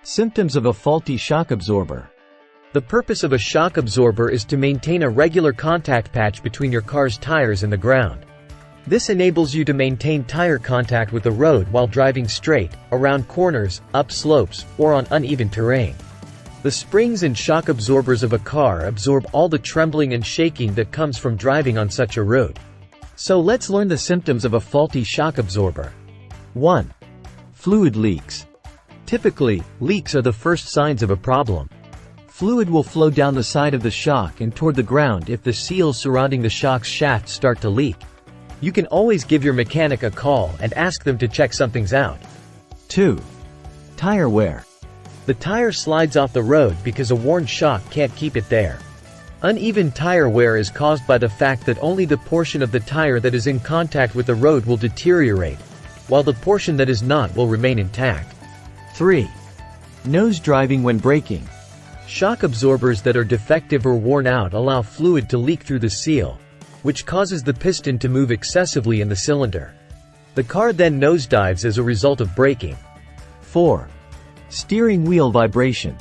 Symptoms of a faulty shock absorber. The purpose of a shock absorber is to maintain a regular contact patch between your car's tires and the ground. This enables you to maintain tire contact with the road while driving straight, around corners, up slopes, or on uneven terrain. The springs and shock absorbers of a car absorb all the trembling and shaking that comes from driving on such a route. So let's learn the symptoms of a faulty shock absorber. 1. Fluid leaks. Typically, leaks are the first signs of a problem. Fluid will flow down the side of the shock and toward the ground if the seals surrounding the shock's shaft start to leak. You can always give your mechanic a call and ask them to check something's out. 2. Tire wear. The tire slides off the road because a worn shock can't keep it there. Uneven tire wear is caused by the fact that only the portion of the tire that is in contact with the road will deteriorate, while the portion that is not will remain intact. 3. Nose driving when braking. Shock absorbers that are defective or worn out allow fluid to leak through the seal, which causes the piston to move excessively in the cylinder. The car then nosedives as a result of braking. 4. Steering wheel vibration.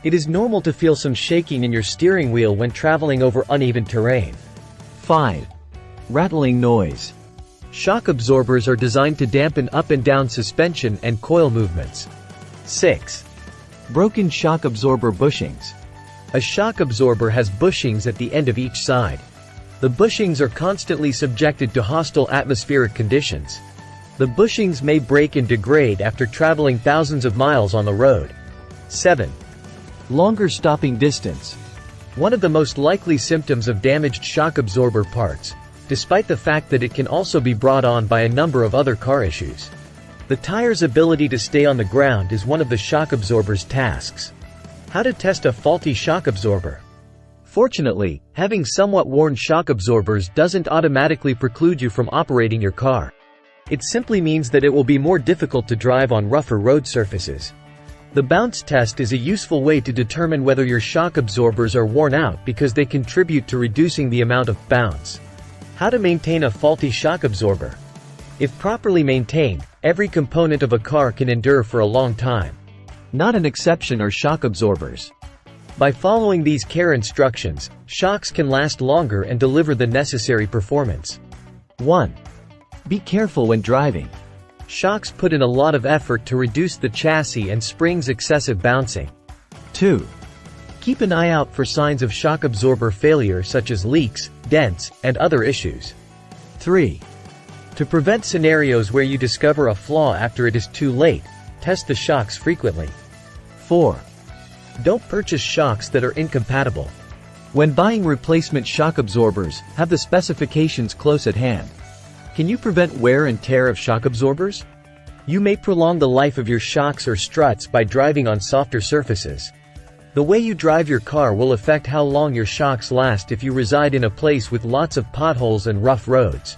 It is normal to feel some shaking in your steering wheel when traveling over uneven terrain. 5. Rattling noise. Shock absorbers are designed to dampen up and down suspension and coil movements. 6. Broken shock absorber bushings. A shock absorber has bushings at the end of each side. The bushings are constantly subjected to hostile atmospheric conditions. The bushings may break and degrade after traveling thousands of miles on the road. 7. Longer stopping distance. One of the most likely symptoms of damaged shock absorber parts, despite the fact that it can also be brought on by a number of other car issues. The tire's ability to stay on the ground is one of the shock absorber's tasks. How to test a faulty shock absorber? Fortunately, having somewhat worn shock absorbers doesn't automatically preclude you from operating your car. It simply means that it will be more difficult to drive on rougher road surfaces. The bounce test is a useful way to determine whether your shock absorbers are worn out because they contribute to reducing the amount of bounce. How to maintain a faulty shock absorber? If properly maintained, every component of a car can endure for a long time. Not an exception are shock absorbers. By following these care instructions, shocks can last longer and deliver the necessary performance. 1. Be careful when driving. Shocks put in a lot of effort to reduce the chassis and springs' excessive bouncing. 2. Keep an eye out for signs of shock absorber failure such as leaks, dents, and other issues. 3. To prevent scenarios where you discover a flaw after it is too late, test the shocks frequently. 4. Don't purchase shocks that are incompatible. When buying replacement shock absorbers, have the specifications close at hand. Can you prevent wear and tear of shock absorbers? You may prolong the life of your shocks or struts by driving on softer surfaces. The way you drive your car will affect how long your shocks last if you reside in a place with lots of potholes and rough roads.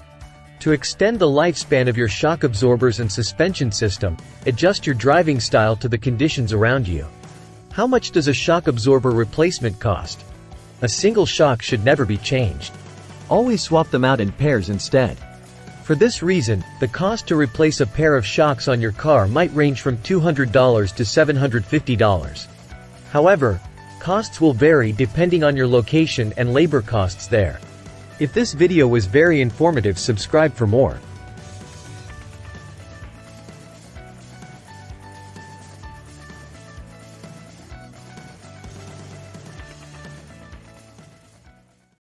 To extend the lifespan of your shock absorbers and suspension system, adjust your driving style to the conditions around you. How much does a shock absorber replacement cost? A single shock should never be changed. Always swap them out in pairs instead. For this reason, the cost to replace a pair of shocks on your car might range from $200 to $750. However, costs will vary depending on your location and labor costs there. If this video was very informative, subscribe for more.